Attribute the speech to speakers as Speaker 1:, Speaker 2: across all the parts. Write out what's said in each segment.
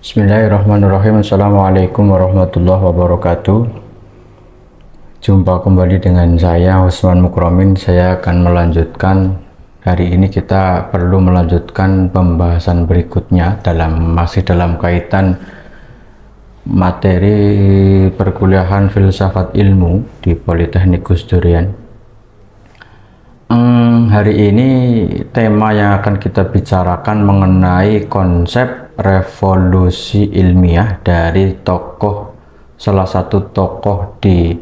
Speaker 1: Bismillahirrahmanirrahim. Assalamualaikum warahmatullahi wabarakatuh. Jumpa kembali dengan saya Usman Mukromin. Saya akan melanjutkan, hari ini kita perlu melanjutkan pembahasan berikutnya masih dalam kaitan materi perkuliahan filsafat ilmu di Politeknik Gus Durian. Hari ini tema yang akan kita bicarakan mengenai konsep revolusi ilmiah dari salah satu tokoh di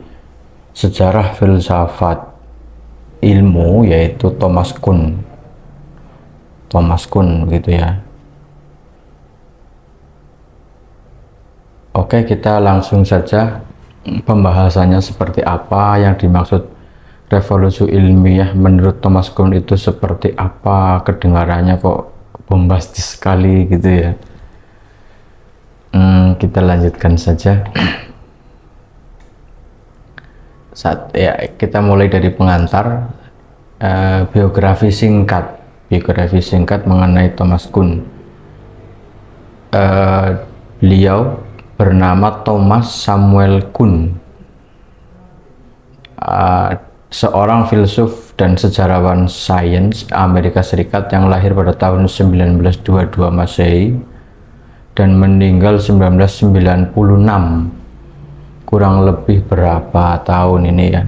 Speaker 1: sejarah filsafat ilmu, yaitu Thomas Kuhn gitu ya. Oke, kita langsung saja pembahasannya seperti apa, yang dimaksud revolusi ilmiah menurut Thomas Kuhn itu seperti apa. Kedengarannya kok bombastis sekali gitu ya. Kita lanjutkan saja. Kita mulai dari pengantar, biografi singkat mengenai Thomas Kuhn. Beliau bernama Thomas Samuel Kuhn, seorang filsuf dan sejarawan sains Amerika Serikat yang lahir pada tahun 1922 Masehi dan meninggal 1996. Kurang lebih berapa tahun ini ya?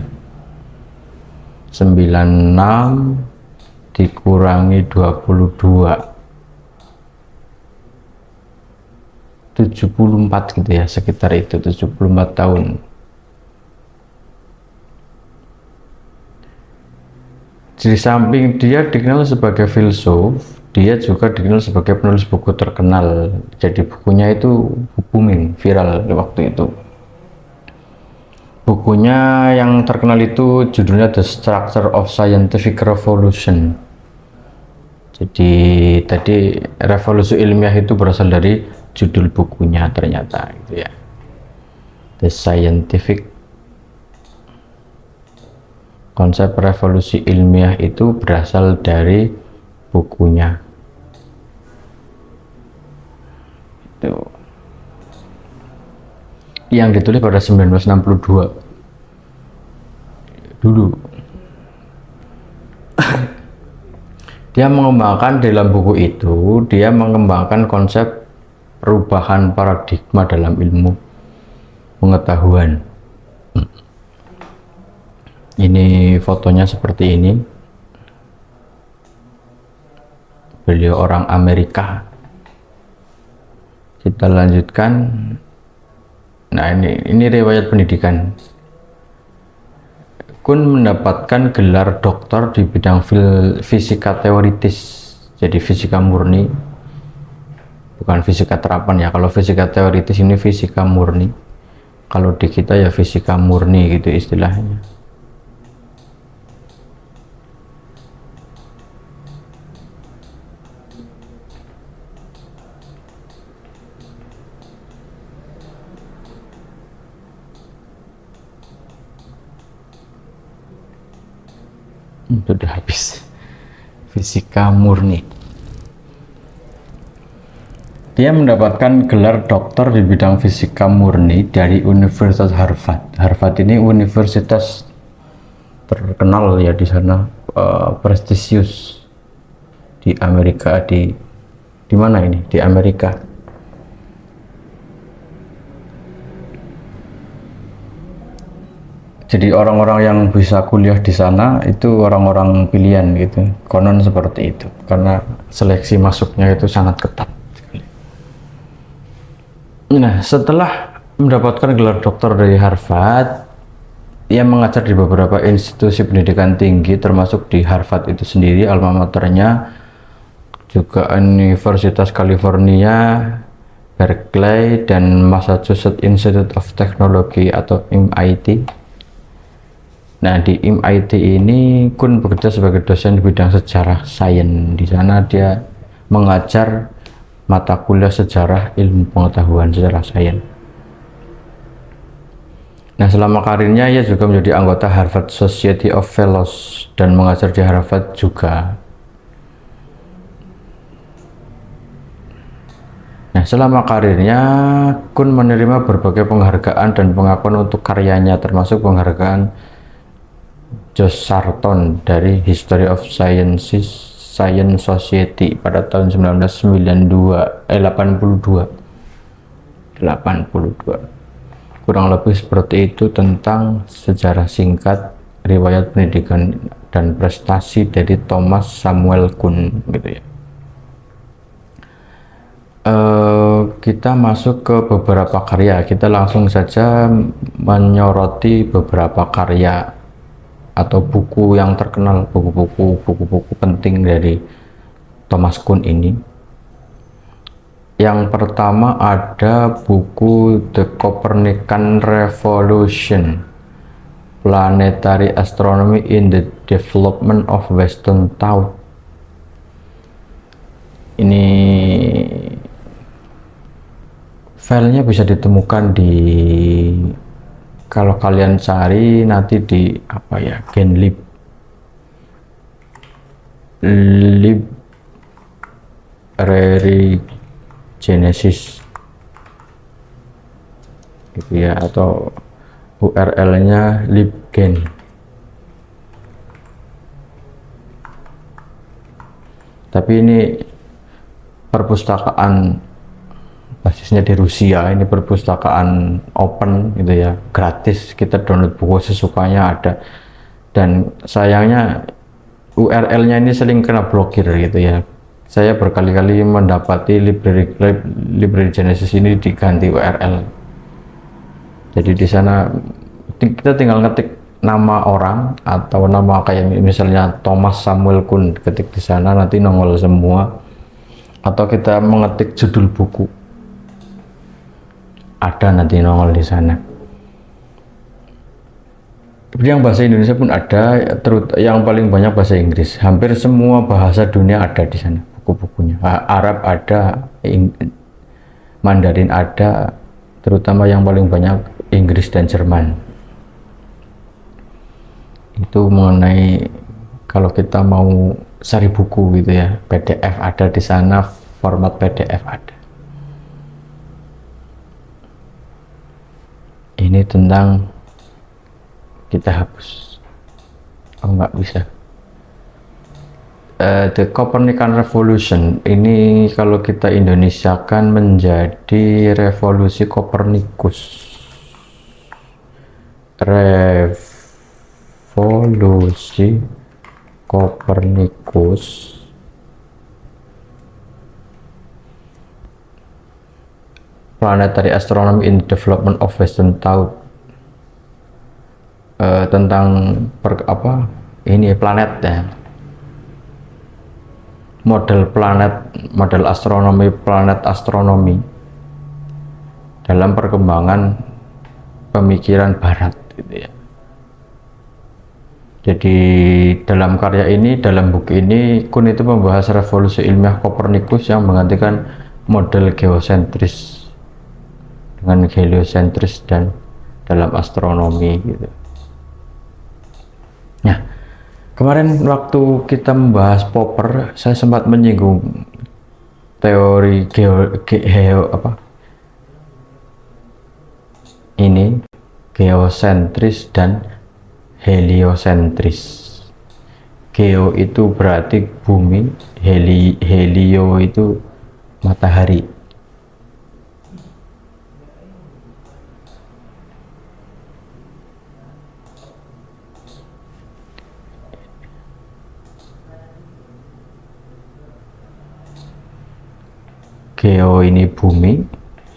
Speaker 1: 96 dikurangi 22, 74 gitu ya, sekitar itu, 74 tahun. Di samping dia dikenal sebagai filsuf, dia juga dikenal sebagai penulis buku terkenal. Jadi bukunya itu booming, viral waktu itu. Bukunya yang terkenal itu judulnya The Structure of Scientific Revolution. Jadi tadi revolusi ilmiah itu berasal dari judul bukunya ternyata gitu ya. Konsep revolusi ilmiah itu berasal dari bukunya. Itu yang ditulis pada 1962 dulu. Dalam buku itu dia mengembangkan konsep perubahan paradigma dalam ilmu pengetahuan. Ini fotonya seperti ini. Beliau orang Amerika. Kita lanjutkan. Nah, ini riwayat pendidikan. Kuhn mendapatkan gelar doktor di bidang fisika teoritis, jadi fisika murni, bukan fisika terapan ya. Kalau fisika teoritis ini fisika murni, kalau di kita ya fisika murni gitu istilahnya. Sudah habis. Fisika murni. Dia mendapatkan gelar doktor di bidang fisika murni dari Universitas Harvard. Harvard ini universitas terkenal ya di sana, prestisius di Amerika. Di mana ini? Di Amerika. Jadi orang-orang yang bisa kuliah di sana itu orang-orang pilihan gitu, konon seperti itu, karena seleksi masuknya itu sangat ketat. Nah, setelah mendapatkan gelar doktor dari Harvard, ia mengajar di beberapa institusi pendidikan tinggi, termasuk di Harvard itu sendiri, alma maternya, juga Universitas California, Berkeley, dan Massachusetts Institute of Technology atau MIT. Nah, di MIT ini Kuhn bekerja sebagai dosen di bidang sejarah sains. Di sana dia mengajar mata kuliah sejarah ilmu pengetahuan, sejarah sains. Nah, selama karirnya ia juga menjadi anggota Harvard Society of Fellows dan mengajar di Harvard juga. Nah, Nah, selama karirnya, Kuhn menerima berbagai penghargaan dan pengakuan untuk karyanya, termasuk penghargaan George Sarton dari History of Science Society pada tahun 82. Kurang lebih seperti itu tentang sejarah singkat, riwayat pendidikan dan prestasi dari Thomas Samuel Kuhn, gitu ya. Kita masuk ke beberapa karya. Kita langsung saja menyoroti beberapa karya atau buku yang terkenal, buku-buku penting dari Thomas Kuhn ini. Yang pertama ada buku The Copernican Revolution, Planetary Astronomy in the Development of Western Thought. Ini filenya bisa ditemukan di, kalau kalian cari nanti di apa ya, Genlib Library Genesis gitu ya, atau URL-nya libgen. Tapi ini perpustakaan basisnya di Rusia, ini perpustakaan open gitu ya, gratis, kita download buku sesukanya ada. Dan sayangnya URL-nya ini sering kena blokir gitu ya. Saya berkali-kali mendapati library Genesis ini diganti URL. Jadi di sana kita tinggal ngetik nama orang atau nama kayak misalnya Thomas Samuel Kuhn, ketik di sana nanti nongol semua. Atau kita mengetik judul buku, ada nanti nongol di sana. Yang bahasa Indonesia pun ada, yang paling banyak bahasa Inggris. Hampir semua bahasa dunia ada di sana buku-bukunya. Arab ada, Mandarin ada, terutama yang paling banyak Inggris dan Jerman. Itu mengenai kalau kita mau cari buku gitu ya, PDF ada di sana, format PDF ada. Ini tentang, kita hapus, oh nggak bisa. The Copernican Revolution ini kalau kita Indonesiakan menjadi revolusi Kopernikus. Revolusi Kopernikus Planetary Astronomy in Development of Western Thought, tentang ini planet ya, model planet, model astronomi, planet astronomi dalam perkembangan pemikiran barat gitu ya. Jadi dalam karya ini, dalam buku ini, Kuhn itu membahas revolusi ilmiah Kopernikus yang menggantikan model geosentris dengan heliosentris dan dalam astronomi gitu. Nah, kemarin waktu kita membahas Popper, saya sempat menyinggung teori geosentris dan heliosentris. Geo itu berarti bumi, helio itu matahari. Geo ini bumi,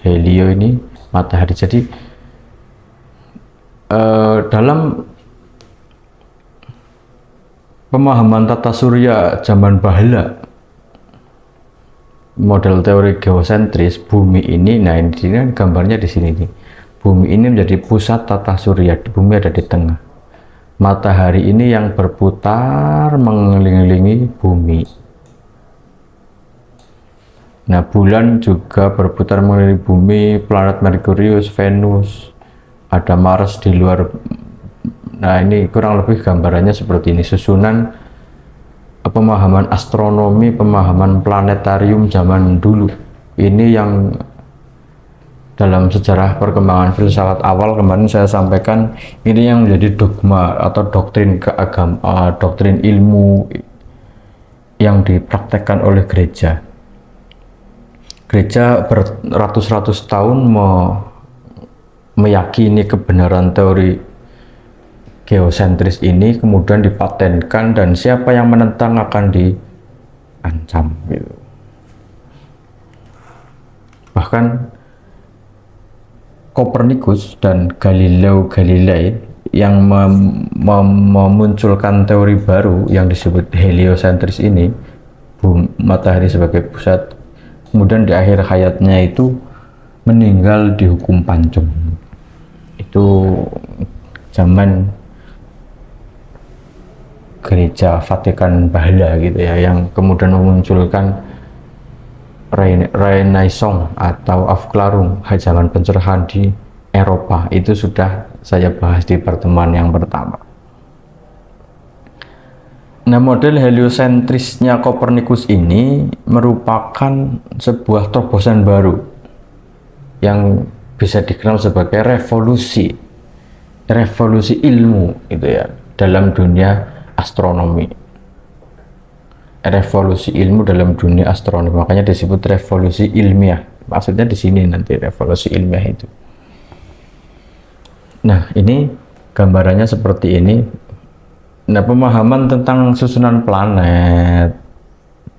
Speaker 1: helio ini matahari. Jadi dalam pemahaman tata surya zaman Bahala, model teori geosentris, bumi ini, nah ini kan gambarnya di sini nih, bumi ini menjadi pusat tata surya, bumi ada di tengah, matahari ini yang berputar mengelilingi bumi. Nah, bulan juga berputar mengelilingi bumi, planet Merkurius, Venus, ada Mars di luar. Nah, ini kurang lebih gambarannya seperti ini, susunan pemahaman astronomi, pemahaman planetarium zaman dulu Ini yang dalam sejarah perkembangan filsafat awal kemarin saya sampaikan, ini yang menjadi dogma atau doktrin doktrin ilmu yang dipraktekkan oleh gereja. Gereja beratus-ratus tahun meyakini kebenaran teori geosentris ini, kemudian dipatenkan, dan siapa yang menentang akan diancam gitu. Bahkan Kopernikus dan Galileo Galilei yang memunculkan teori baru yang disebut heliosentris ini, matahari sebagai pusat, kemudian di akhir hayatnya itu meninggal dihukum pancung. Itu zaman gereja Vatikan Bahala gitu ya, yang kemudian memunculkan Renaissance atau Aufklärung, zaman pencerahan di Eropa. Itu sudah saya bahas di pertemuan yang pertama. Nah, model heliosentrisnya Kopernikus ini merupakan sebuah terobosan baru yang bisa dikenal sebagai revolusi ilmu gitu ya, dalam dunia astronomi. Revolusi ilmu dalam dunia astronomi, makanya disebut revolusi ilmiah. Maksudnya di sini nanti revolusi ilmiah itu. Nah, ini gambarannya seperti ini. Nah, pemahaman tentang susunan planet,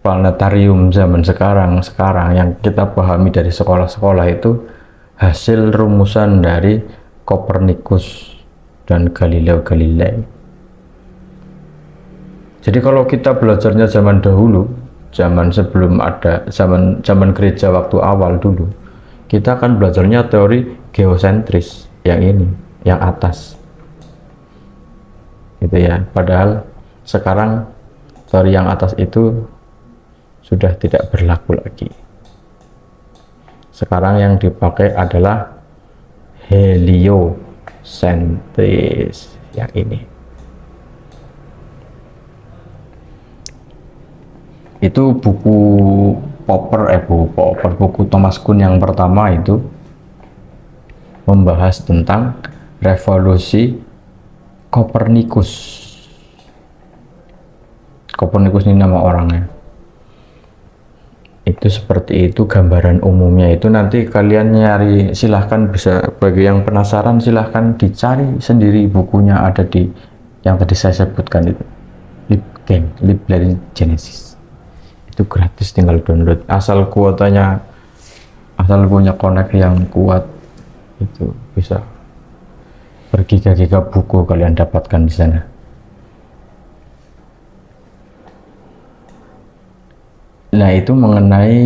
Speaker 1: planetarium zaman sekarang yang kita pahami dari sekolah-sekolah itu hasil rumusan dari Kopernikus dan Galileo Galilei. Jadi kalau kita belajarnya zaman dahulu, zaman sebelum ada zaman gereja waktu awal dulu, kita akan belajarnya teori geosentris yang ini, yang atas. Gitu ya. Padahal sekarang teori yang atas itu sudah tidak berlaku lagi. Sekarang yang dipakai adalah heliosentris yang ini. Itu buku Thomas Kuhn yang pertama itu membahas tentang revolusi Kopernikus. Kopernikus ini nama orangnya. Itu seperti itu gambaran umumnya. Itu nanti kalian nyari, silahkan, bisa, bagi yang penasaran silahkan dicari sendiri bukunya, ada di yang tadi saya sebutkan itu, Library Genesis. Itu gratis, tinggal download, asal punya connect yang kuat, itu bisa bergiga-giga buku kalian dapatkan di sana. Nah, itu mengenai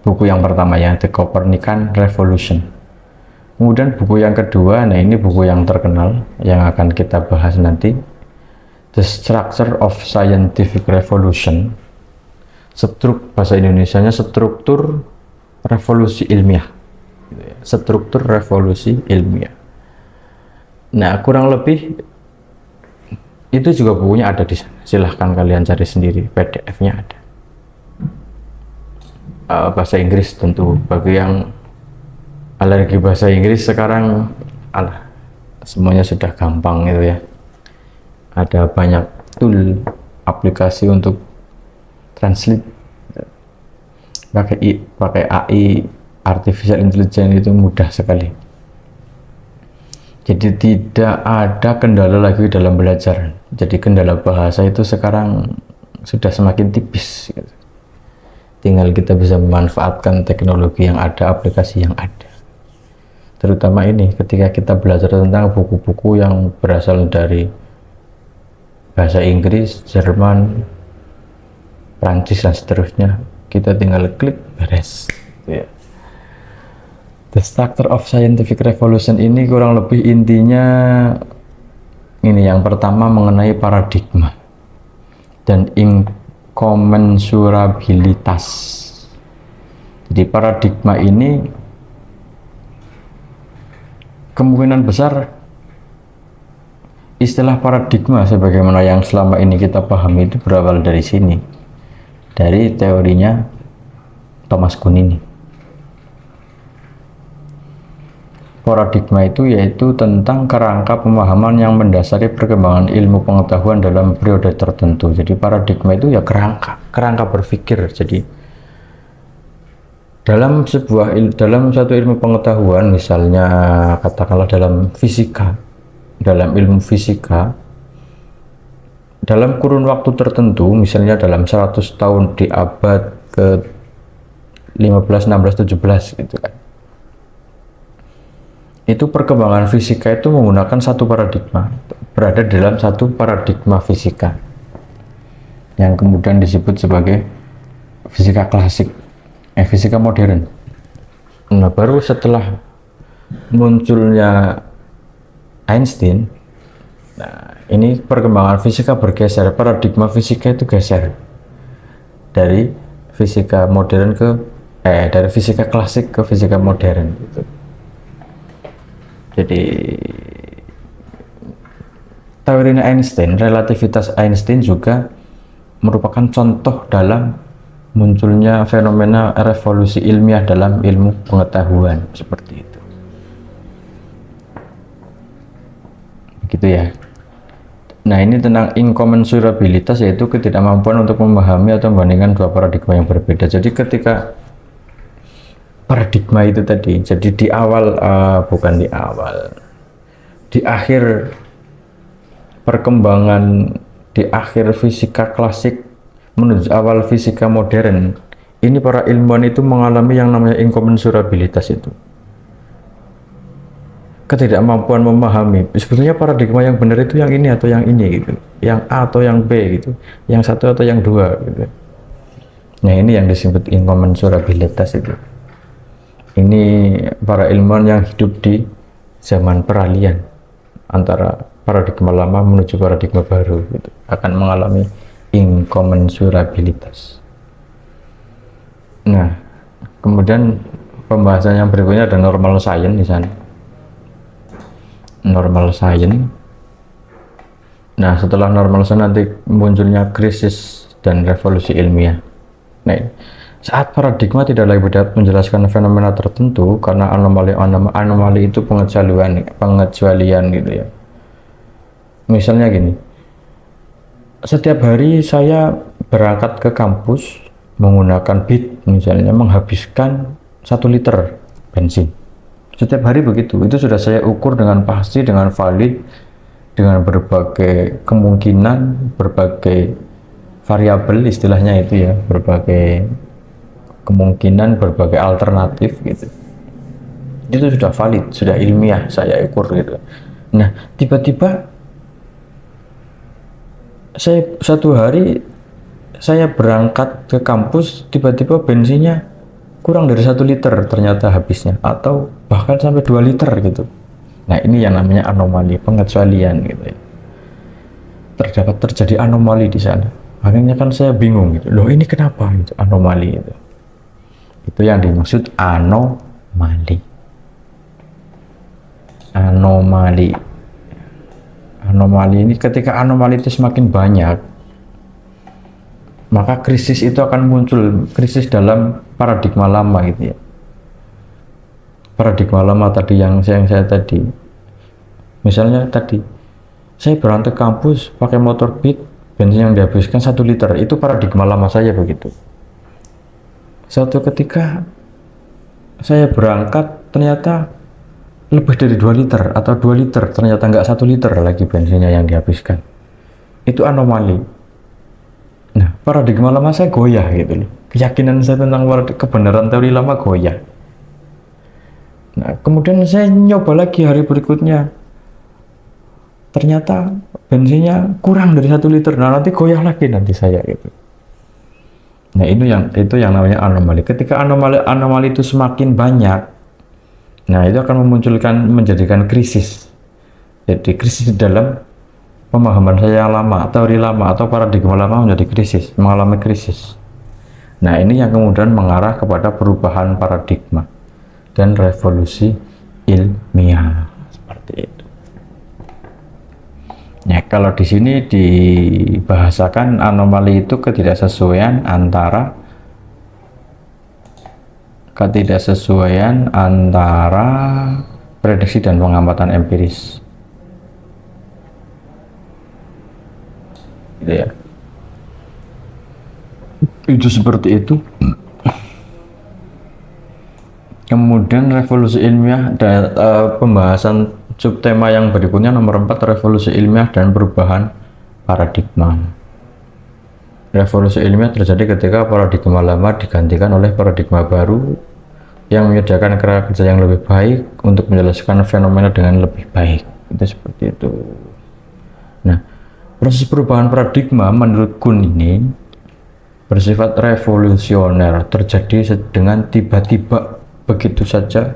Speaker 1: buku yang pertama ya, The Copernican Revolution. Kemudian buku yang kedua, nah ini buku yang terkenal yang akan kita bahas nanti, The Structure of Scientific Revolution. Bahasa Indonesianya struktur revolusi ilmiah. Struktur revolusi ilmiah. Nah, kurang lebih itu juga bukunya ada di sana. Silahkan kalian cari sendiri, PDF-nya ada. Bahasa Inggris tentu, bagi yang alergi bahasa Inggris sekarang, semuanya sudah gampang gitu ya. Ada banyak tool, aplikasi untuk translate, pakai AI, artificial intelligence, itu mudah sekali. Jadi tidak ada kendala lagi dalam belajar. Jadi kendala bahasa itu sekarang sudah semakin tipis gitu. Tinggal kita bisa memanfaatkan teknologi yang ada, aplikasi yang ada. Terutama ini ketika kita belajar tentang buku-buku yang berasal dari bahasa Inggris, Jerman, Prancis, dan seterusnya, kita tinggal klik, beres. Yeah. The Structure of Scientific Revolution ini kurang lebih intinya ini, yang pertama mengenai paradigma dan inkomensurabilitas. Jadi paradigma ini kemungkinan besar, istilah paradigma sebagaimana yang selama ini kita pahami itu berawal dari sini, dari teorinya Thomas Kuhn ini. Paradigma itu yaitu tentang kerangka pemahaman yang mendasari perkembangan ilmu pengetahuan dalam periode tertentu. Jadi paradigma itu ya kerangka berpikir. Jadi dalam satu ilmu pengetahuan, misalnya katakanlah dalam fisika, dalam ilmu fisika, dalam kurun waktu tertentu, misalnya dalam 100 tahun di abad ke 15, 16, 17 gitu kan. Itu perkembangan fisika itu menggunakan satu paradigma, berada dalam satu paradigma fisika yang kemudian disebut sebagai fisika klasik, fisika modern. Nah, baru setelah munculnya Einstein, nah ini perkembangan fisika bergeser, paradigma fisika itu geser dari fisika modern dari fisika klasik ke fisika modern gitu. Jadi teori Einstein, relativitas Einstein juga merupakan contoh dalam munculnya fenomena revolusi ilmiah dalam ilmu pengetahuan seperti itu. Begitu ya. Nah, ini tentang inkommensurabilitas, yaitu ketidakmampuan untuk memahami atau membandingkan dua paradigma yang berbeda. Jadi ketika paradigma itu tadi, jadi di awal, di akhir perkembangan, di akhir fisika klasik menuju awal fisika modern, ini para ilmuwan itu mengalami yang namanya inkommensurabilitas, itu ketidakmampuan memahami sebetulnya paradigma yang benar itu yang ini atau yang ini gitu, yang A atau yang B gitu, yang satu atau yang dua gitu. Nah, ini yang disebut inkommensurabilitas itu. Ini para ilmuwan yang hidup di zaman peralihan antara paradigma lama menuju paradigma baru gitu, akan mengalami inkommensurabilitas. Nah, kemudian pembahasan yang berikutnya ada normal science di sana. Normal science. Nah, setelah normal science nanti munculnya krisis dan revolusi ilmiah. Nah, saat paradigma tidak lagi dapat menjelaskan fenomena tertentu karena anomali itu pengecualian gitu ya. Misalnya gini, setiap hari saya berangkat ke kampus menggunakan BIT, misalnya menghabiskan 1 liter bensin. Setiap hari begitu, itu sudah saya ukur dengan pasti, dengan valid, dengan berbagai kemungkinan, berbagai variabel istilahnya itu ya, berbagai kemungkinan, berbagai alternatif gitu. Itu sudah valid, sudah ilmiah saya ukur gitu. Nah, tiba-tiba satu hari saya berangkat ke kampus, tiba-tiba bensinnya kurang dari 1 liter ternyata habisnya, atau bahkan sampai 2 liter gitu. Nah, ini yang namanya anomali, pengecualian gitu ya. Terjadi anomali di sana. Akhirnya kan saya bingung gitu. Loh, ini kenapa gitu, anomali itu? Itu yang dimaksud anomali. Anomali ini, ketika anomali itu semakin banyak, maka krisis itu akan muncul, krisis dalam paradigma lama gitu ya. Paradigma lama tadi yang saya tadi, misalnya tadi saya berangkat ke kampus pakai motor BIT, bensin yang dihabiskan 1 liter, itu paradigma lama saya begitu. Suatu ketika saya berangkat ternyata lebih dari 2 liter atau 2 liter, ternyata nggak 1 liter lagi bensinnya yang dihabiskan. Itu anomali. Nah, paradigma lama saya goyah gitu loh. Keyakinan saya tentang kebenaran teori lama goyah. Nah, kemudian saya nyoba lagi hari berikutnya. Ternyata bensinnya kurang dari 1 liter. Nah, nanti goyah lagi nanti saya gitu. Nah, itu yang namanya anomali. Ketika anomali itu semakin banyak, nah itu akan menjadikan krisis. Jadi krisis dalam pemahaman saya yang lama, teori lama atau paradigma lama mengalami krisis. Nah, ini yang kemudian mengarah kepada perubahan paradigma dan revolusi ilmiah seperti itu. Ya, kalau di sini dibahasakan anomali itu ketidaksesuaian antara prediksi dan pengamatan empiris. Gitu ya. Itu seperti itu. Kemudian revolusi ilmiah dan pembahasan subtema yang berikutnya nomor 4, revolusi ilmiah dan perubahan paradigma. Revolusi ilmiah terjadi ketika paradigma lama digantikan oleh paradigma baru yang menyediakan kerangka kerja yang lebih baik untuk menjelaskan fenomena dengan lebih baik. Itu seperti itu. Nah, proses perubahan paradigma menurut Kuhn ini bersifat revolusioner, terjadi dengan tiba-tiba, begitu saja,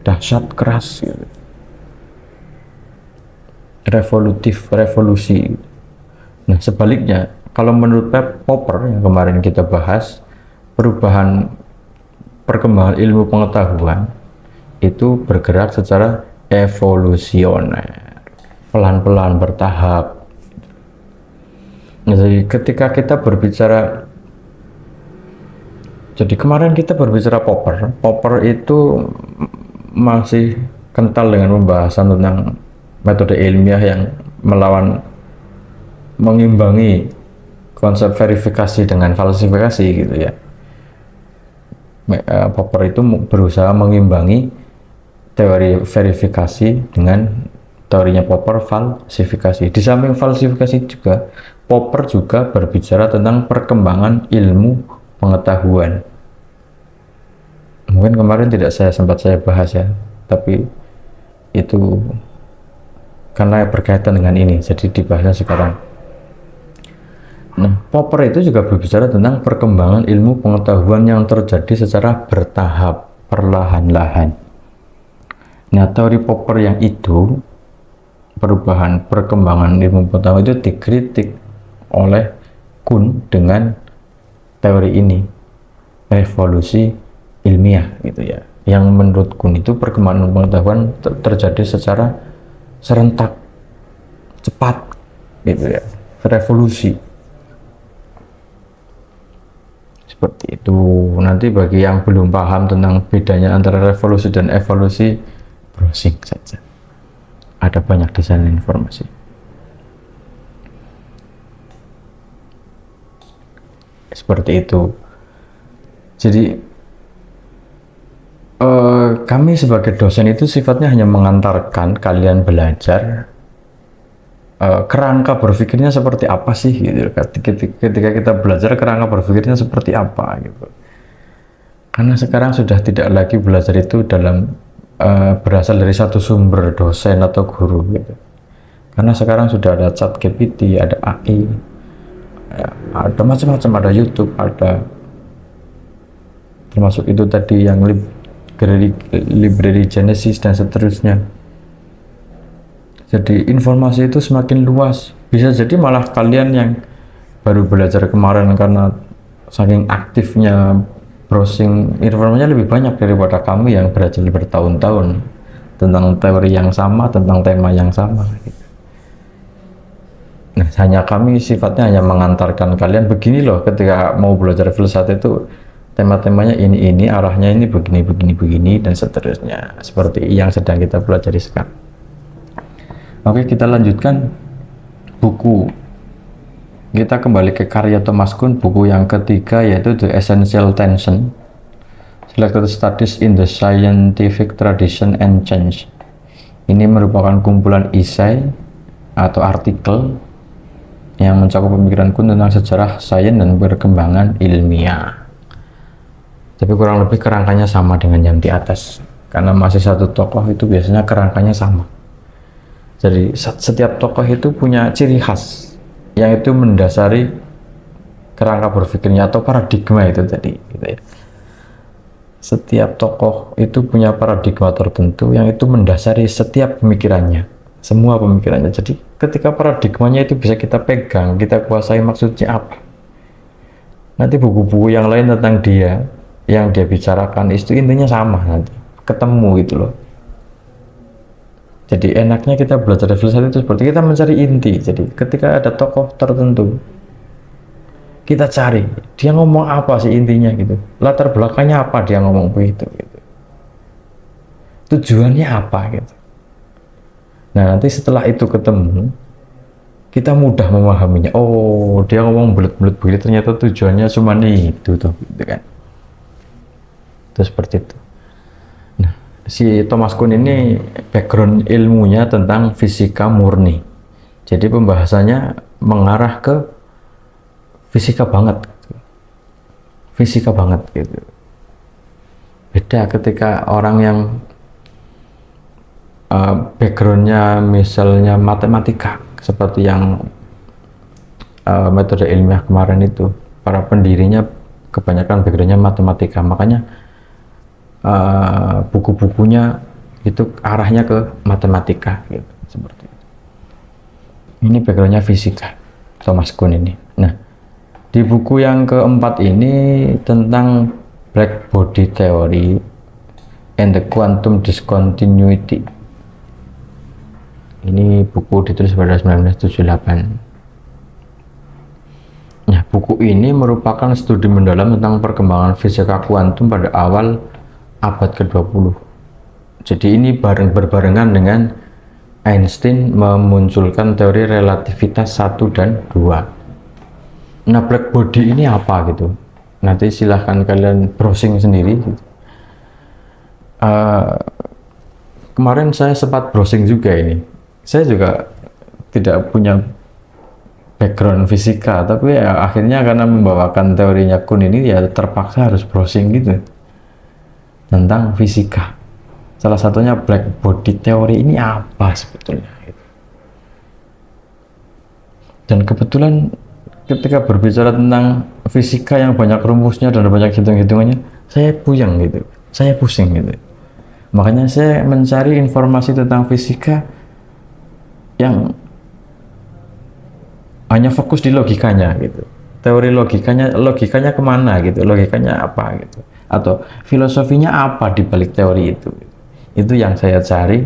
Speaker 1: dahsyat, keras, gitu. Revolusi. Nah, sebaliknya, kalau menurut Popper yang kemarin kita bahas, perkembangan ilmu pengetahuan itu bergerak secara evolusioner, pelan-pelan, bertahap. Jadi ketika kita berbicara, jadi kemarin kita berbicara Popper itu masih kental dengan pembahasan tentang metode ilmiah yang mengimbangi konsep verifikasi dengan falsifikasi gitu ya. Popper itu berusaha mengimbangi teori verifikasi dengan teorinya Popper falsifikasi. Di samping falsifikasi juga, Popper juga berbicara tentang perkembangan ilmu pengetahuan. Mungkin kemarin tidak sempat saya bahas ya, tapi itu karena berkaitan dengan ini, jadi dibahasnya sekarang. Nah, Popper itu juga berbicara tentang perkembangan ilmu pengetahuan yang terjadi secara bertahap, perlahan-lahan. Nah, teori Popper yang itu, perkembangan ilmu pengetahuan itu dikritik oleh Kuhn dengan teori ini, revolusi ilmiah gitu ya. Yang menurut Kuhn itu perkembangan pengetahuan terjadi secara serentak, cepat gitu ya, revolusi. Seperti itu. Nanti bagi yang belum paham tentang bedanya antara revolusi dan evolusi, browsing saja. Ada banyak di sana informasi. Seperti itu. Jadi kami sebagai dosen itu sifatnya hanya mengantarkan kalian belajar kerangka berpikirnya seperti apa sih gitu. Ketika kita belajar kerangka berpikirnya seperti apa gitu. Karena sekarang sudah tidak lagi belajar itu dalam berasal dari satu sumber, dosen atau guru gitu. Karena sekarang sudah ada ChatGPT, ada AI, ada macam-macam, ada YouTube, ada termasuk itu tadi yang library Genesis dan seterusnya. Jadi informasi itu semakin luas. Bisa jadi malah kalian yang baru belajar kemarin karena saking aktifnya browsing, informasinya lebih banyak daripada kami yang belajar bertahun-tahun tentang teori yang sama, tentang tema yang sama gitu. Nah, hanya kami sifatnya hanya mengantarkan kalian begini loh, ketika mau belajar filsafat itu tema-temanya ini, arahnya ini begini dan seterusnya, seperti yang sedang kita pelajari sekarang. Oke, kita lanjutkan buku. Kita kembali ke karya Thomas Kuhn, buku yang ketiga, yaitu The Essential Tension, Selected Studies in the Scientific Tradition and Change. Ini merupakan kumpulan esai atau artikel yang mencakup pemikiran Kuhn tentang sejarah sains dan perkembangan ilmiah. Tapi kurang lebih kerangkanya sama dengan yang di atas, karena masih satu tokoh itu biasanya kerangkanya sama. Jadi setiap tokoh itu punya ciri khas yang itu mendasari kerangka berpikirnya atau paradigma itu tadi gitu ya. Setiap tokoh itu punya paradigma tertentu yang itu mendasari setiap pemikirannya, semua pemikirannya. Jadi ketika paradigmanya itu bisa kita pegang, kita kuasai maksudnya apa, nanti buku-buku yang lain tentang dia yang dia bicarakan itu intinya sama, nanti ketemu gitu loh. Jadi enaknya kita belajar filsafat itu seperti kita mencari inti. Jadi ketika ada tokoh tertentu, kita cari dia ngomong apa sih intinya gitu, latar belakangnya apa dia ngomong begitu gitu. Tujuannya apa gitu. Nah nanti setelah itu ketemu, kita mudah memahaminya. Oh dia ngomong bulat-bulat begitu, ternyata tujuannya cuma itu tuh gitu kan. Itu seperti itu. Nah si Thomas Kuhn ini background ilmunya tentang fisika murni, jadi pembahasannya mengarah ke fisika banget gitu. Beda ketika orang yang backgroundnya misalnya matematika seperti yang metode ilmiah kemarin itu, para pendirinya kebanyakan backgroundnya matematika, makanya buku-bukunya itu arahnya ke matematika gitu, seperti itu. Ini backgroundnya fisika Thomas Kuhn ini. Nah di buku yang keempat ini tentang black body theory and the quantum discontinuity. Ini buku ditulis pada 1978. Nah, buku ini merupakan studi mendalam tentang perkembangan fisika kuantum pada awal abad ke-20. Jadi ini berbarengan dengan Einstein memunculkan teori relativitas 1 dan 2. Nah, black body ini apa gitu? Nanti silahkan kalian browsing sendiri gitu. Kemarin saya sempat browsing juga ini. Saya juga tidak punya background fisika, tapi ya akhirnya karena membawakan teorinya Kuhn ini ya terpaksa harus browsing gitu tentang fisika. Salah satunya black body teori ini apa sebetulnya gitu. Dan kebetulan ketika berbicara tentang fisika yang banyak rumusnya dan banyak hitung-hitungannya, saya puyeng gitu, saya pusing gitu. Makanya saya mencari informasi tentang fisika yang hanya fokus di logikanya gitu, teori logikanya kemana gitu, logikanya apa gitu, atau filosofinya apa di balik teori itu yang saya cari.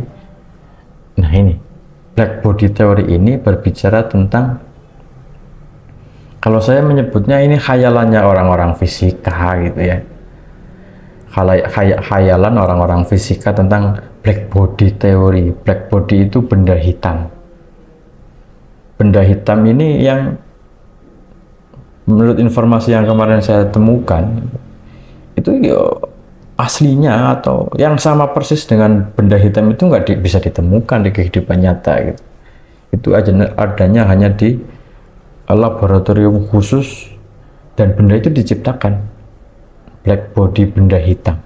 Speaker 1: Nah ini black body teori ini berbicara tentang, kalau saya menyebutnya ini khayalannya orang-orang fisika gitu ya, khayalan orang-orang fisika tentang black body teori. Black body itu benda hitam. Benda hitam ini yang menurut informasi yang kemarin saya temukan itu ya, aslinya atau yang sama persis dengan benda hitam itu nggak bisa ditemukan di kehidupan nyata gitu. Itu adanya hanya di laboratorium khusus, dan benda itu diciptakan black body, benda hitam.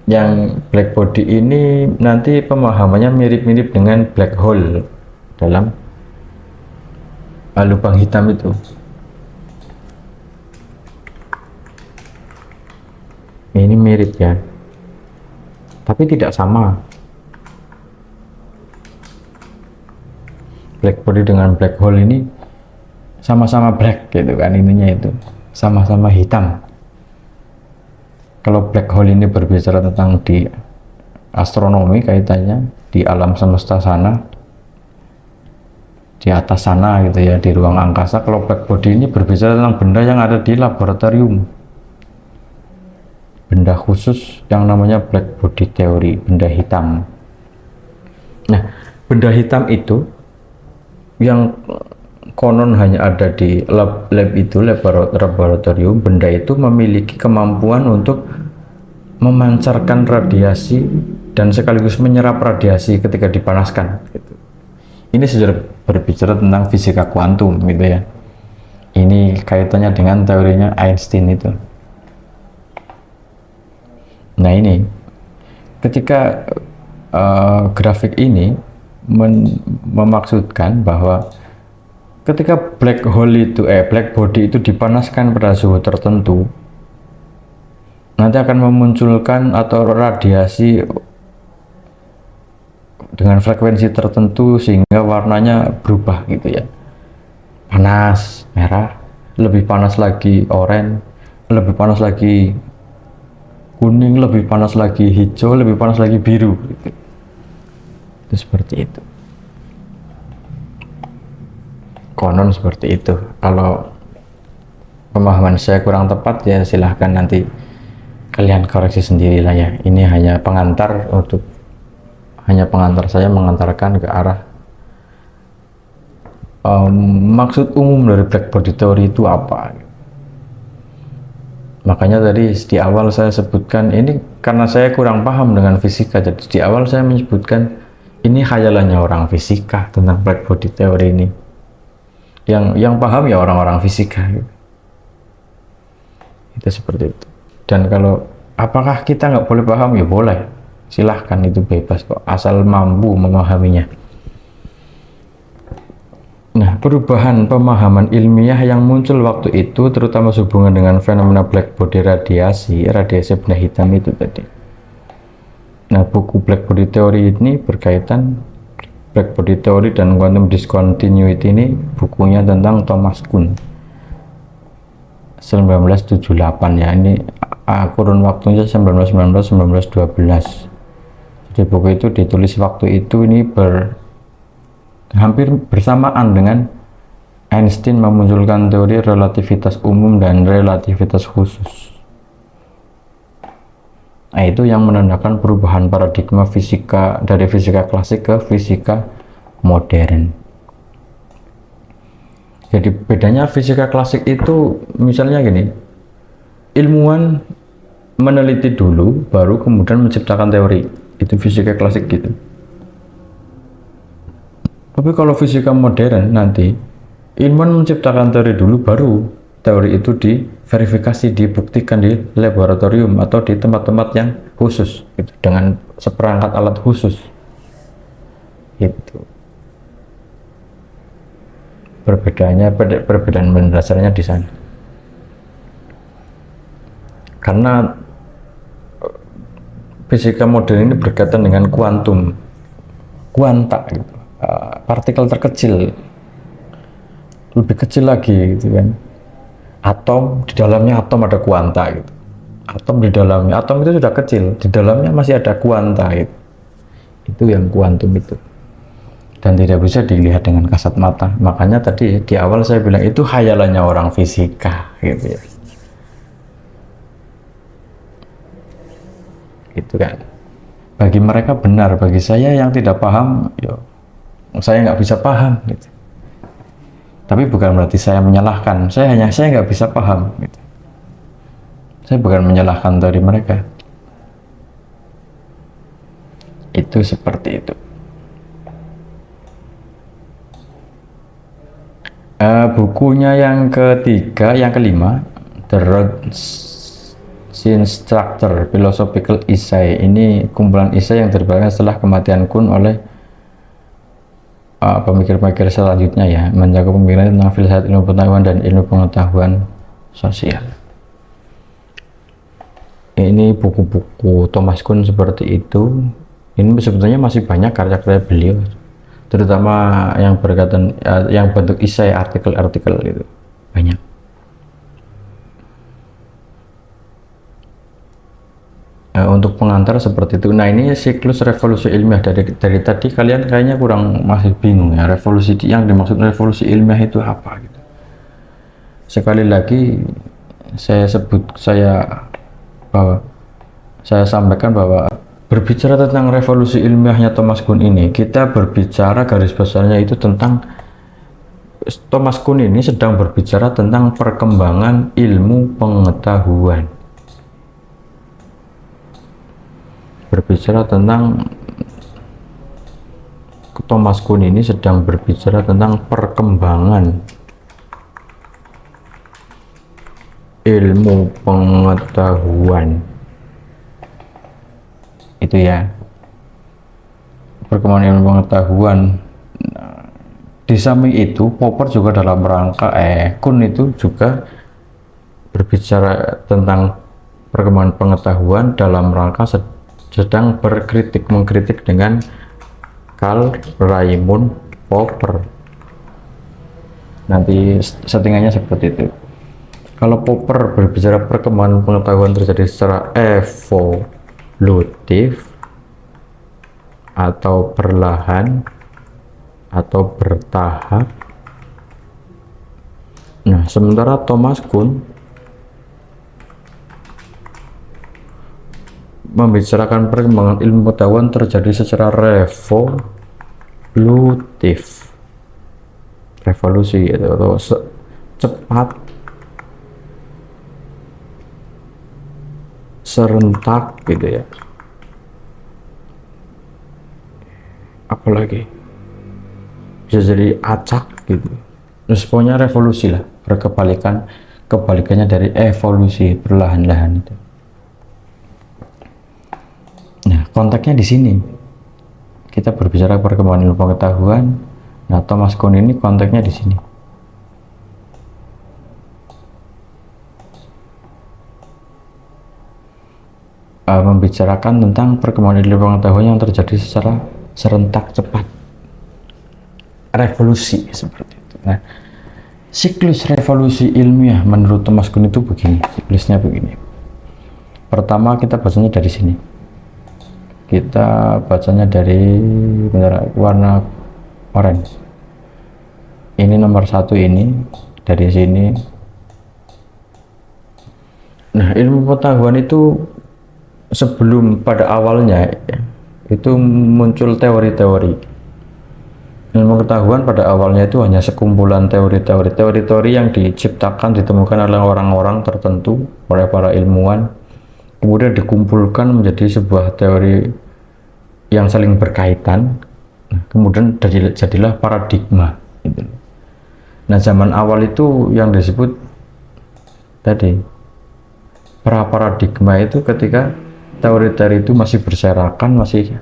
Speaker 1: Yang black body ini nanti pemahamannya mirip-mirip dengan black hole dalam lubang hitam itu. Ini mirip ya, tapi tidak sama. Black body dengan black hole ini sama-sama black gitu kan, intinya itu sama-sama hitam. Kalau black hole ini berbicara tentang di astronomi, kaitannya di alam semesta sana, di atas sana gitu ya, di ruang angkasa. Kalau black body ini berbicara tentang benda yang ada di laboratorium, benda khusus yang namanya black body teori, benda hitam. Nah, benda hitam itu yang konon hanya ada di lab itu, laboratorium. Benda itu memiliki kemampuan untuk memancarkan radiasi dan sekaligus menyerap radiasi ketika dipanaskan gitu. Ini sudah berbicara tentang fisika kuantum gitu ya. Ini kaitannya dengan teorinya Einstein itu. Nah ini ketika grafik ini memaksudkan bahwa ketika black body itu dipanaskan pada suhu tertentu, nanti akan memunculkan atau radiasi dengan frekuensi tertentu sehingga warnanya berubah gitu ya. Panas, merah, lebih panas lagi oranye, lebih panas lagi kuning, lebih panas lagi hijau, lebih panas lagi biru gitu. Itu seperti itu. Konon seperti itu. Kalau pemahaman saya kurang tepat ya silahkan nanti kalian koreksi sendirilah ya. Ini hanya pengantar saya mengantarkan ke arah maksud umum dari black body theory itu apa. Makanya tadi di awal saya sebutkan ini karena saya kurang paham dengan fisika, jadi di awal saya menyebutkan ini khayalannya orang fisika tentang black body theory ini. Yang paham ya orang-orang fisika gitu. Itu seperti itu. Dan kalau apakah kita nggak boleh paham, ya boleh, silahkan, itu bebas kok, asal mampu memahaminya. Nah, perubahan pemahaman ilmiah yang muncul waktu itu terutama sehubungan dengan fenomena black body radiasi benda hitam itu tadi. Nah, buku black body theory ini berkaitan black body theory dan quantum discontinuity ini bukunya tentang Thomas Kuhn 1978 ya, ini kurun waktunya 1919-1912. Jadi buku itu ditulis waktu itu ini hampir bersamaan dengan Einstein memunculkan teori relativitas umum dan relativitas khusus. Nah, itu yang menandakan perubahan paradigma fisika dari fisika klasik ke fisika modern. Jadi bedanya fisika klasik itu misalnya gini, ilmuwan meneliti dulu baru kemudian menciptakan teori, itu fisika klasik gitu. Tapi kalau fisika modern nanti ilmuwan menciptakan teori dulu baru teori itu diverifikasi, dibuktikan di laboratorium atau di tempat-tempat yang khusus gitu, dengan seperangkat alat khusus itu. Perbedaan mendasarnya di sana. Karena fisika modern ini berkaitan dengan kuanta gitu. Partikel terkecil, lebih kecil lagi gitu kan. Atom, di dalamnya atom ada kuanta gitu. Atom itu sudah kecil, di dalamnya masih ada kuanta gitu. Itu yang kuantum itu. Dan tidak bisa dilihat dengan kasat mata. Makanya tadi di awal saya bilang itu khayalannya orang fisika gitu ya. Itu kan. Bagi mereka benar, bagi saya yang tidak paham, saya nggak bisa paham gitu. Tapi bukan berarti saya menyalahkan, saya nggak bisa paham gitu. Saya bukan menyalahkan dari mereka. Itu seperti itu. Bukunya yang kelima, The Rothschild Structure Philosophical Essay. Ini kumpulan essay yang terbaru setelah kematian Kuhn oleh pemikir-pemikir selanjutnya ya, menjaga pemikiran tentang filsafat ilmu pengetahuan dan ilmu pengetahuan sosial. Ini buku-buku Thomas Kuhn seperti itu. Ini sebetulnya masih banyak karya-karya beliau, terutama yang berkaitan yang bentuk esai, artikel-artikel gitu, banyak. Untuk pengantar seperti itu. Nah, ini siklus revolusi ilmiah dari tadi kalian kayaknya masih bingung ya, revolusi yang dimaksud revolusi ilmiah itu apa gitu. Sekali lagi saya sampaikan bahwa berbicara tentang revolusi ilmiahnya Thomas Kuhn ini, kita berbicara garis besarnya itu tentang Thomas Kuhn ini sedang berbicara tentang perkembangan ilmu pengetahuan. Thomas Kuhn ini sedang berbicara tentang perkembangan ilmu pengetahuan. Itu ya, perkembangan ilmu pengetahuan. Di samping itu, Popper juga dalam rangka Kuhn itu juga berbicara tentang perkembangan pengetahuan dalam rangka sedang mengkritik dengan Karl Raimund Popper. Nanti settingannya seperti itu. Kalau Popper berbicara perkembangan pengetahuan terjadi secara evolutif atau perlahan atau bertahap. Nah, sementara Thomas Kuhn membicarakan perkembangan ilmu pengetahuan terjadi secara revolusi atau cepat, serentak gitu ya. Apalagi bisa jadi acak gitu. Terus pokoknya revolusi lah, kebalikannya dari evolusi, perlahan-lahan itu. Nah, konteksnya di sini kita berbicara perkembangan ilmu pengetahuan. Nah, Thomas Kuhn ini konteksnya di sini. Membicarakan tentang perkembangan ilmu pengetahuan yang terjadi secara serentak, cepat, revolusi seperti itu. Nah, siklus revolusi ilmiah menurut Thomas Kuhn itu begini, siklusnya begini. Pertama kita bacanya dari sini. Kita bacanya dari warna orange. Ini nomor 1 ini dari sini. Nah, ilmu pengetahuan itu sebelum pada awalnya itu muncul teori-teori. Ilmu pengetahuan pada awalnya itu hanya sekumpulan teori-teori yang diciptakan, ditemukan oleh orang-orang tertentu, oleh para ilmuwan, kemudian dikumpulkan menjadi sebuah teori yang saling berkaitan. Nah, kemudian jadilah paradigma gitu. Nah, zaman awal itu yang disebut tadi paradigma itu ketika teori-teori itu masih berserakan, masih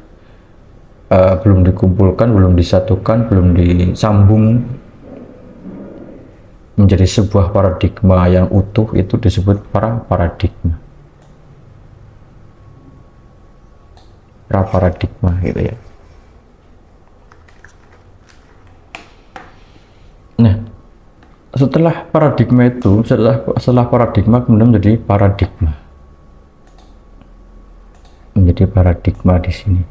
Speaker 1: belum dikumpulkan, belum disatukan, belum disambung menjadi sebuah paradigma yang utuh, itu disebut paradigma. Paradigma gitu ya. Nah, setelah paradigma itu, setelah paradigma kemudian menjadi paradigma di sini.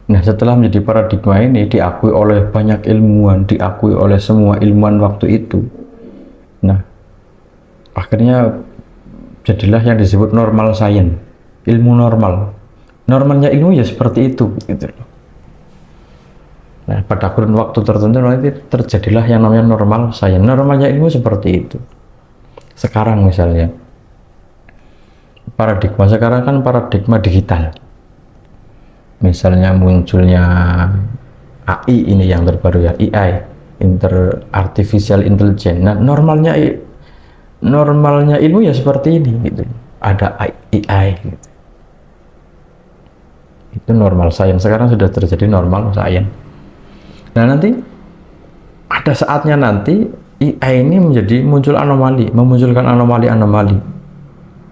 Speaker 1: Nah, setelah menjadi paradigma ini diakui oleh banyak ilmuwan, diakui oleh semua ilmuwan waktu itu. Nah, akhirnya jadilah yang disebut normal science, ilmu normal. Normalnya ilmu ya seperti itu gitu. Nah, pada kurun waktu tertentu nanti terjadilah yang namanya normal science. Normalnya ilmu seperti itu. Sekarang misalnya paradigma sekarang kan paradigma digital. Misalnya munculnya AI ini yang terbaru ya, AI, artificial intelligence. Nah, normalnya ilmu ya seperti ini gitu. Ada AI gitu. Itu normal science. Sekarang sudah terjadi normal science. Nah, nanti ada saatnya nanti AI ini muncul anomali, memunculkan anomali.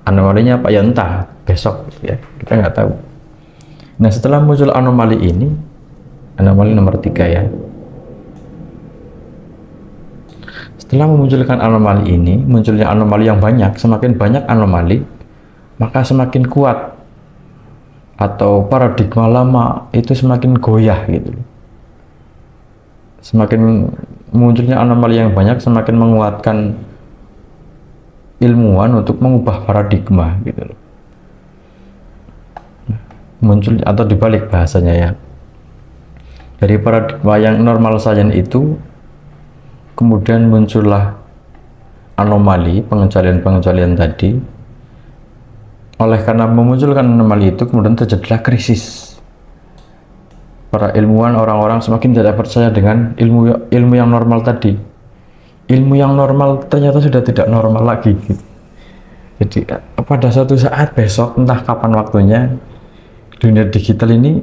Speaker 1: Anomalinya apa ya entah, besok ya, kita nggak tahu. Nah, setelah muncul anomali ini, anomali nomor 3 ya. Setelah memunculkan anomali ini, munculnya anomali yang banyak, semakin banyak anomali, maka semakin kuat atau paradigma lama itu semakin goyah gitu. Semakin munculnya anomali yang banyak, semakin menguatkan ilmuwan untuk mengubah paradigma gitu loh. Muncul atau dibalik bahasanya ya, dari paradigma yang normal science itu kemudian muncullah anomali, pengecualian tadi. Oleh karena memunculkan anomali itu kemudian terjadilah krisis. Para ilmuwan, orang-orang semakin tidak percaya dengan ilmu yang normal tadi. Ilmu yang normal ternyata sudah tidak normal lagi gitu. Jadi pada suatu saat besok, entah kapan waktunya, dunia digital ini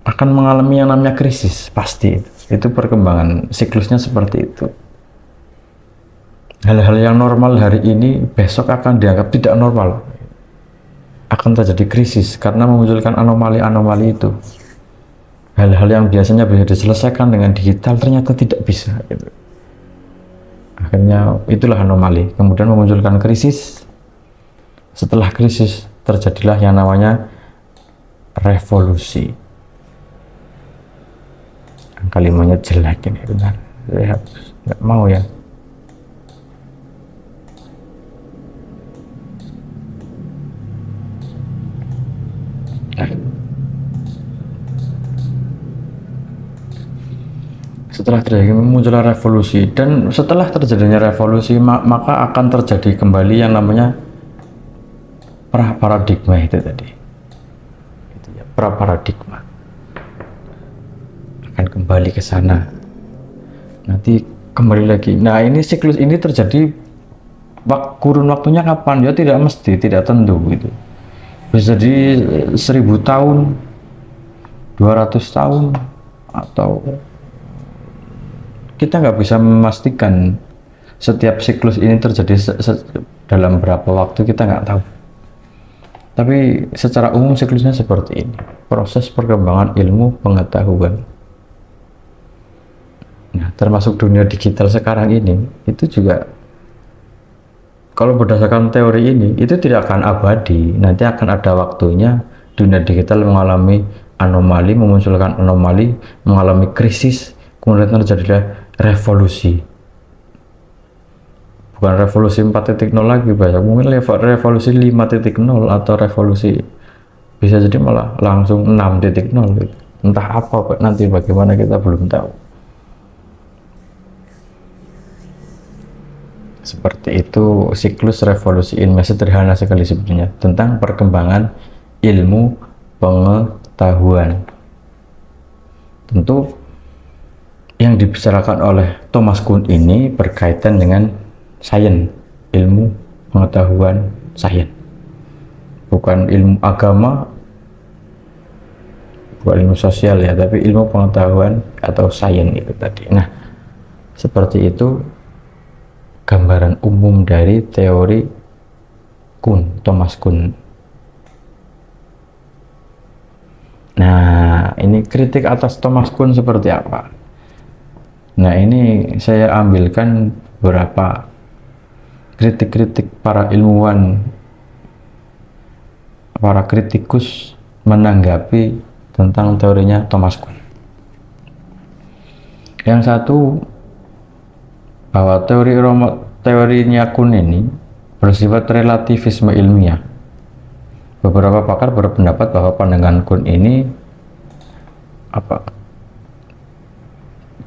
Speaker 1: akan mengalami yang namanya krisis, pasti. Itu perkembangan siklusnya seperti itu. Hal-hal yang normal hari ini besok akan dianggap tidak normal, akan terjadi krisis karena memunculkan anomali-anomali itu. Hal-hal yang biasanya bisa diselesaikan dengan digital ternyata tidak bisa gitu. Akhirnya itulah anomali, kemudian memunculkan krisis. Setelah krisis terjadilah yang namanya revolusi. kalimatnya jelek ini benar. Saya nggak mau ya. Setelah terjadi munculnya revolusi, dan setelah terjadinya revolusi maka akan terjadi kembali yang namanya paradigma itu tadi, gitu ya, paradigma akan kembali ke sana, nanti kembali lagi. Nah, ini siklus ini terjadi kurun waktunya kapan ya, tidak mesti, tidak tentu gitu. Bisa jadi 1000 tahun, 200 tahun, atau kita nggak bisa memastikan setiap siklus ini terjadi dalam berapa waktu, kita nggak tahu. Tapi secara umum siklusnya seperti ini, proses perkembangan ilmu pengetahuan. Nah, termasuk dunia digital sekarang ini, itu juga kalau berdasarkan teori ini, itu tidak akan abadi. Nanti akan ada waktunya dunia digital mengalami anomali, memunculkan anomali, mengalami krisis, kemudian terjadilah revolusi. Bukan revolusi 4.0 lagi, banyak mungkin revolusi 5.0 atau revolusi bisa jadi malah langsung 6.0 gitu. Entah apa nanti bagaimana kita belum tahu. Seperti itu siklus revolusi ilmiah, sederhana sekali sebenarnya, tentang perkembangan ilmu pengetahuan. Tentu yang dibicarakan oleh Thomas Kuhn ini berkaitan dengan sains, ilmu pengetahuan sains, bukan ilmu agama, bukan ilmu sosial ya, tapi ilmu pengetahuan atau sains itu tadi. Nah, seperti itu gambaran umum dari teori Kuhn, Thomas Kuhn. Nah, ini kritik atas Thomas Kuhn seperti apa? Nah, ini saya ambilkan beberapa kritik-kritik para ilmuwan, para kritikus menanggapi tentang teorinya Thomas Kuhn. Yang satu, bahwa teorinya Kuhn ini bersifat relativisme ilmiah. Beberapa pakar berpendapat bahwa pandangan Kuhn ini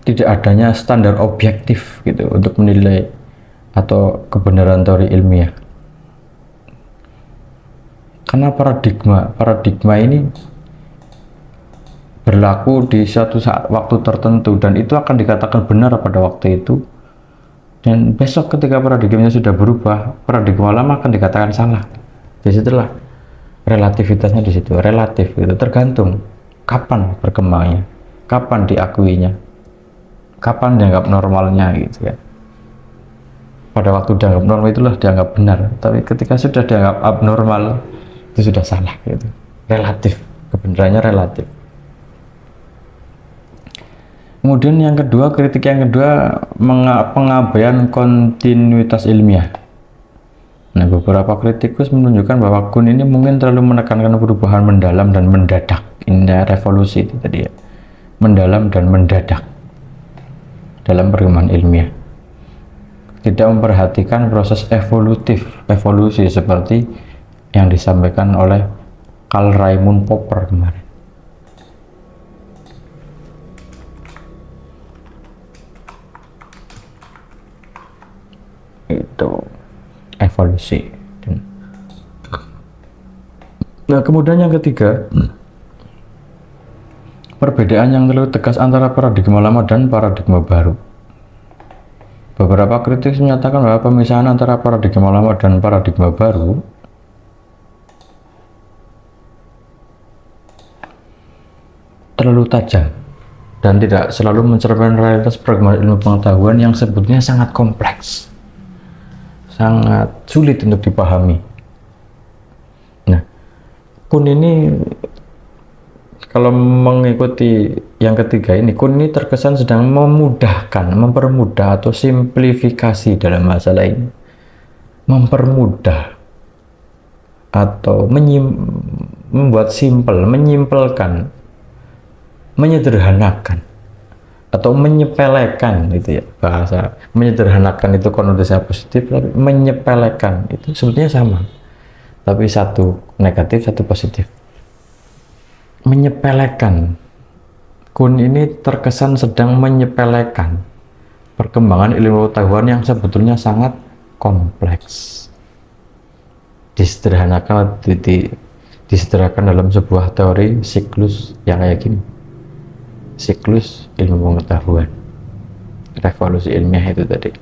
Speaker 1: tidak adanya standar objektif gitu untuk menilai atau kebenaran teori ilmiah. Karena paradigma ini berlaku di suatu saat waktu tertentu, dan itu akan dikatakan benar pada waktu itu, dan besok ketika paradigmanya sudah berubah, paradigma lama akan dikatakan salah. Disitulah relativitasnya, di situ relatif gitu, tergantung kapan berkembangnya, kapan diakuinya, kapan dianggap normalnya gitu ya. Pada waktu dianggap normal itulah dianggap benar, tapi ketika sudah dianggap abnormal itu sudah salah gitu. Relatif, kebenarannya relatif. Kemudian yang kedua, kritik yang kedua, pengabaian kontinuitas ilmiah. Nah, beberapa kritikus menunjukkan bahwa Kuhn ini mungkin terlalu menekankan perubahan mendalam dan mendadak. Ini revolusi itu tadi ya, mendalam dan mendadak dalam perkembangan ilmiah, tidak memperhatikan proses evolusi seperti yang disampaikan oleh Carl Raimund Popper kemarin. Itu evolusi. Nah, kemudian yang ketiga, perbedaan yang terlalu tegas antara paradigma lama dan paradigma baru. Beberapa kritik menyatakan bahwa pemisahan antara paradigma lama dan paradigma baru terlalu tajam dan tidak selalu mencerminkan realitas perkembangan ilmu pengetahuan yang sebetulnya sangat kompleks, sangat sulit untuk dipahami. Nah, Kuhn ini kalau mengikuti yang ketiga ini, Kuhn ini terkesan sedang mempermudah atau simplifikasi dalam masalah ini, mempermudah atau membuat simpel, menyimpelkan, menyederhanakan atau menyepelekan itu ya, bahasa menyederhanakan itu konotasi positif, tapi menyepelekan itu sebetulnya sama, tapi satu negatif satu positif. Menyepelekan, Kun ini terkesan sedang menyepelekan perkembangan ilmu pengetahuan yang sebetulnya sangat kompleks, disederhanakan dalam sebuah teori siklus yang kayak gini, siklus ilmu pengetahuan, revolusi ilmiah itu tadi.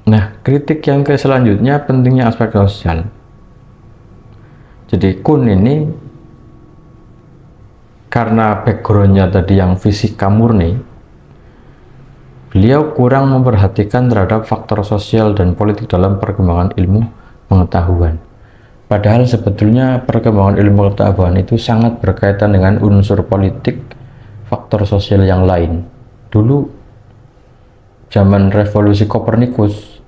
Speaker 1: Nah, kritik yang selanjutnya pentingnya aspek sosial. Jadi Kun ini karena backgroundnya tadi yang fisika murni, beliau kurang memperhatikan terhadap faktor sosial dan politik dalam perkembangan ilmu pengetahuan. Padahal sebetulnya perkembangan ilmu pengetahuan itu sangat berkaitan dengan unsur politik, faktor sosial yang lain. Dulu zaman revolusi Kopernikus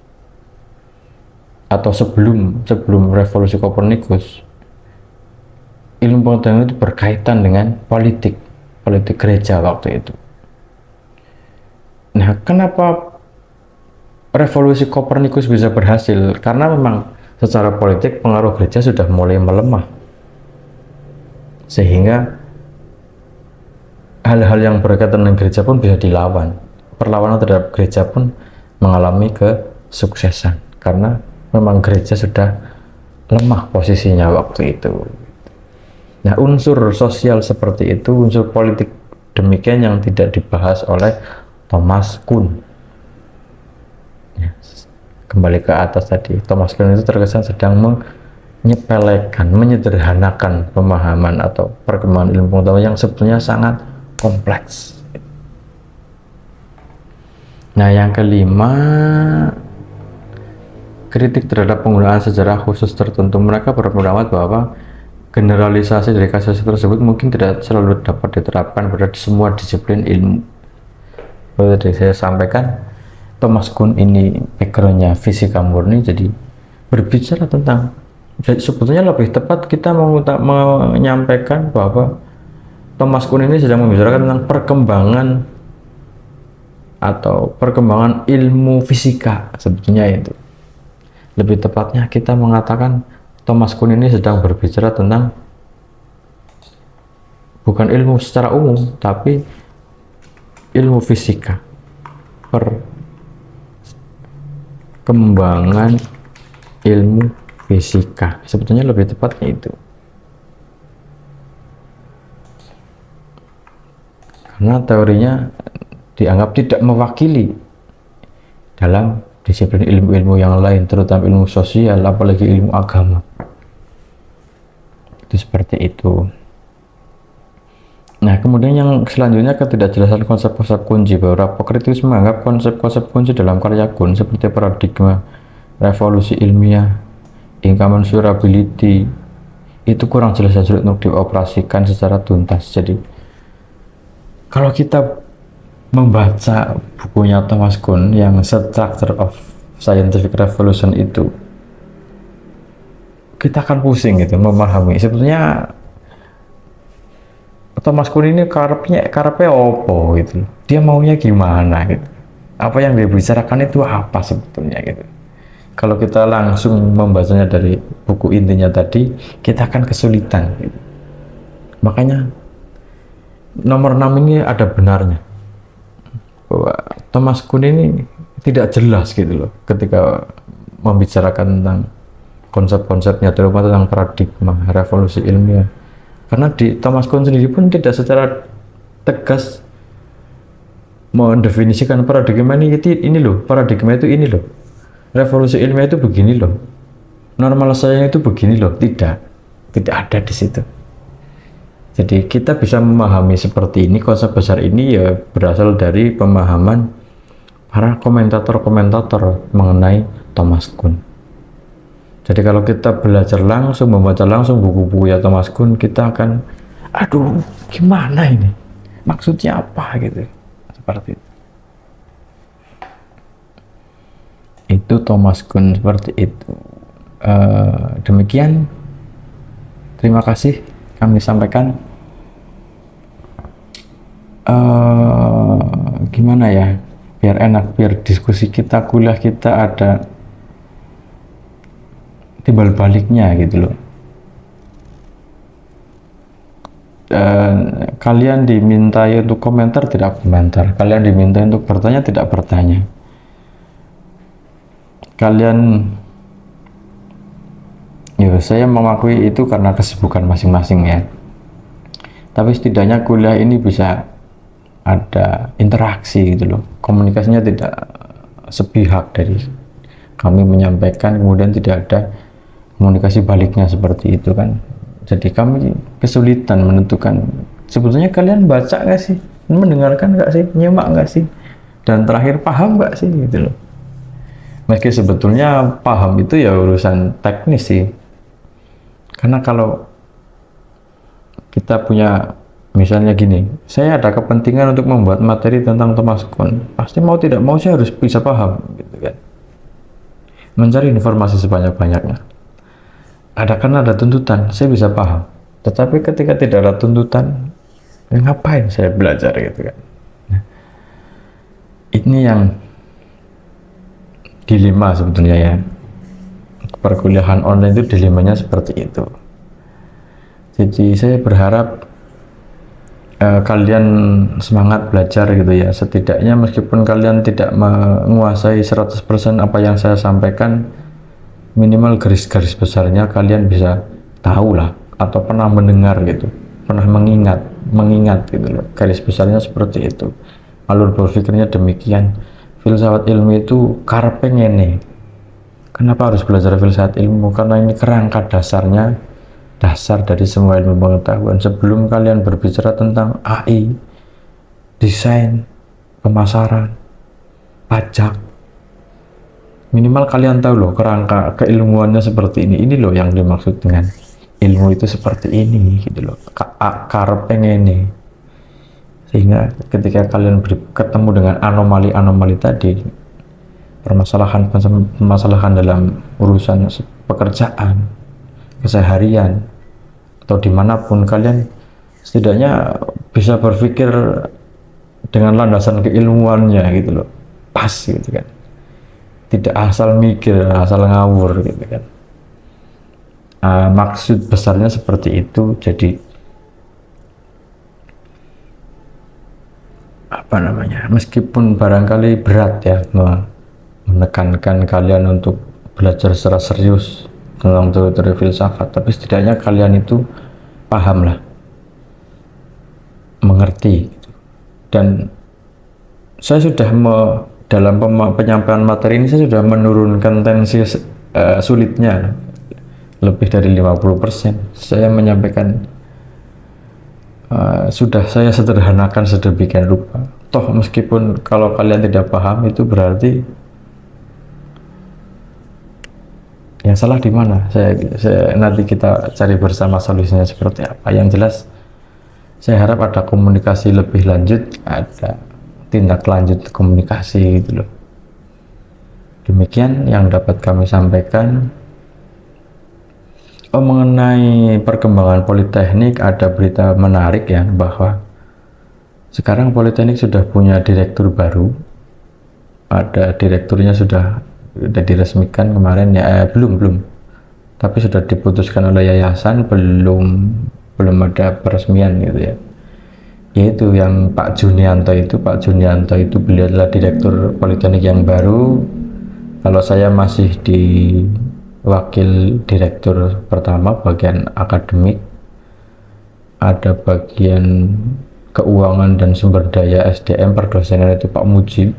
Speaker 1: atau sebelum revolusi Kopernikus, ilmu pengetahuan itu berkaitan dengan politik gereja waktu itu. Nah, kenapa revolusi Kopernikus bisa berhasil? Karena memang secara politik pengaruh gereja sudah mulai melemah, sehingga hal-hal yang berkaitan dengan gereja pun bisa dilawan. Perlawanan terhadap gereja pun mengalami kesuksesan karena memang gereja sudah lemah posisinya waktu itu. Nah, unsur sosial seperti itu, unsur politik demikian yang tidak dibahas oleh Thomas Kuhn. Ya, kembali ke atas tadi, Thomas Kuhn itu terkesan sedang menyepelekan, menyederhanakan pemahaman atau perkembangan ilmu pengetahuan yang sebetulnya sangat kompleks. Nah, yang kelima, kritik terhadap penggunaan sejarah khusus tertentu. Mereka berpendapat bahwa generalisasi dari kasus tersebut mungkin tidak selalu dapat diterapkan pada semua disiplin ilmu. Seperti saya sampaikan, Thomas Kuhn ini backgroundnya fisika murni, jadi berbicara tentang, jadi sebetulnya lebih tepat kita menyampaikan bahwa Thomas Kuhn ini sedang membicarakan tentang perkembangan ilmu fisika. Sebetulnya itu lebih tepatnya kita mengatakan Thomas Kuhn ini sedang berbicara tentang bukan ilmu secara umum, tapi ilmu fisika, perkembangan ilmu fisika. Sebetulnya lebih tepatnya itu, karena teorinya dianggap tidak mewakili dalam disiplin ilmu-ilmu yang lain, terutama ilmu sosial, apalagi ilmu agama. Itu seperti itu. Nah, kemudian yang selanjutnya, ketidakjelasan konsep-konsep kunci. Beberapa kritikus menganggap konsep-konsep kunci dalam karya Kuhn seperti paradigma, revolusi ilmiah, incommensurability itu kurang jelas dan sulit untuk dioperasikan secara tuntas. Jadi kalau kita membaca bukunya Thomas Kuhn yang Structure of Scientific Revolution itu, kita akan pusing gitu memahami sebetulnya Thomas Kuhn ini karepnya opo gitu, dia maunya gimana gitu, apa yang dia bicarakan itu apa sebetulnya gitu. Kalau kita langsung membacanya dari buku intinya tadi, kita akan kesulitan gitu. Makanya nomor 6 ini ada benarnya bahwa Thomas Kuhn ini tidak jelas gitu loh ketika membicarakan tentang konsep-konsepnya, terutama tentang paradigma revolusi ilmiah. Karena di Thomas Kuhn sendiri pun tidak secara tegas mendefinisikan paradigma ini loh, paradigma itu ini loh, revolusi ilmiah itu begini loh, normal saya itu begini loh, tidak ada di situ. Jadi kita bisa memahami seperti ini, konsep besar ini ya berasal dari pemahaman para komentator-komentator mengenai Thomas Kuhn. Jadi kalau kita belajar langsung, membaca langsung buku-buku ya Thomas Kuhn, kita akan, aduh gimana ini, maksudnya apa gitu, seperti itu. Itu Thomas Kuhn seperti itu. Demikian, terima kasih kami sampaikan. gimana ya, biar enak, biar diskusi kita, kuliah kita ada timbal baliknya gitu loh. Kalian dimintai untuk komentar, tidak komentar. Kalian dimintai untuk bertanya, tidak bertanya. Kalian, ya saya mengakui itu karena kesibukan masing-masing ya. Tapi setidaknya kuliah ini bisa ada interaksi gitu loh. Komunikasinya tidak sepihak dari kami menyampaikan, kemudian tidak ada komunikasi baliknya seperti itu kan. Jadi kami kesulitan menentukan sebetulnya kalian baca nggak sih, mendengarkan nggak sih, nyimak nggak sih, dan terakhir paham nggak sih gitu loh. Meski sebetulnya paham itu ya urusan teknis sih, karena kalau kita punya misalnya gini, saya ada kepentingan untuk membuat materi tentang Thomas Kuhn, pasti mau tidak mau saya harus bisa paham gitu kan, mencari informasi sebanyak-banyaknya. Karena ada tuntutan, saya bisa paham. Tetapi ketika tidak ada tuntutan, ngapain saya belajar gitu kan. Nah, ini yang dilema sebetulnya ya. Perkuliahan online itu dilemanya seperti itu. Jadi saya berharap kalian semangat belajar gitu ya. Setidaknya meskipun kalian tidak menguasai 100% apa yang saya sampaikan, minimal garis-garis besarnya kalian bisa tahu lah, atau pernah mendengar gitu, pernah mengingat gitu loh, garis besarnya seperti itu, alur berpikirnya demikian. Filsafat ilmu itu karepe ngene. Kenapa harus belajar filsafat ilmu? Karena ini kerangka dasarnya, dasar dari semua ilmu pengetahuan. Sebelum kalian berbicara tentang AI, desain, pemasaran, pajak, minimal kalian tahu loh kerangka keilmuannya seperti ini. Ini loh yang dimaksud dengan ilmu itu seperti ini gitu loh, karepe ngene. Sehingga ketika kalian ketemu dengan anomali-anomali tadi, permasalahan dalam urusan pekerjaan, keseharian, atau dimanapun, kalian setidaknya bisa berpikir dengan landasan keilmuannya gitu loh, pas gitu kan, tidak asal mikir, asal ngawur gitu kan. Maksud besarnya seperti itu. Jadi apa namanya, meskipun barangkali berat ya menekankan kalian untuk belajar secara serius tentang teori filsafat, tapi setidaknya kalian itu paham lah, mengerti gitu. Dan saya sudah dalam penyampaian materi ini saya sudah menurunkan tensi sulitnya lebih dari 50%. Saya menyampaikan sudah saya sederhanakan sedemikian rupa. Toh meskipun kalau kalian tidak paham, itu berarti yang salah di mana. Saya nanti kita cari bersama solusinya seperti apa. Yang jelas saya harap ada komunikasi lebih lanjut, ada tindak lanjut komunikasi gitu loh. Demikian yang dapat kami sampaikan. Mengenai perkembangan Politeknik, ada berita menarik ya, bahwa sekarang Politeknik sudah punya direktur baru. Ada direkturnya sudah diresmikan kemarin ya, belum, tapi sudah diputuskan oleh yayasan, belum ada peresmian gitu ya. Yaitu yang Pak Junianto itu beliau adalah direktur Politeknik yang baru. Kalau saya masih di wakil direktur pertama bagian akademik, ada bagian keuangan dan sumber daya SDM perdosenan itu Pak Mujib,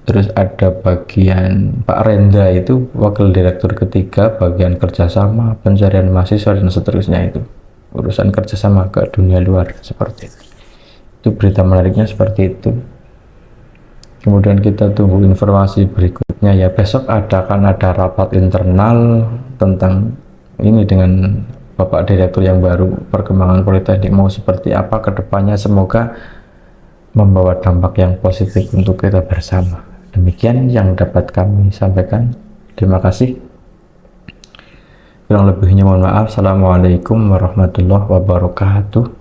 Speaker 1: terus ada bagian Pak Renda itu wakil direktur ketiga bagian kerjasama, pencarian mahasiswa dan seterusnya, itu urusan kerjasama ke dunia luar seperti itu berita menariknya seperti itu. Kemudian kita tunggu informasi berikutnya ya. Besok akan ada rapat internal tentang ini dengan Bapak Direktur yang baru, perkembangan Politeknik mau seperti apa ke depannya. Semoga membawa dampak yang positif untuk kita bersama. Demikian yang dapat kami sampaikan. Terima kasih. Kurang lebihnya mohon maaf. Assalamualaikum warahmatullahi wabarakatuh.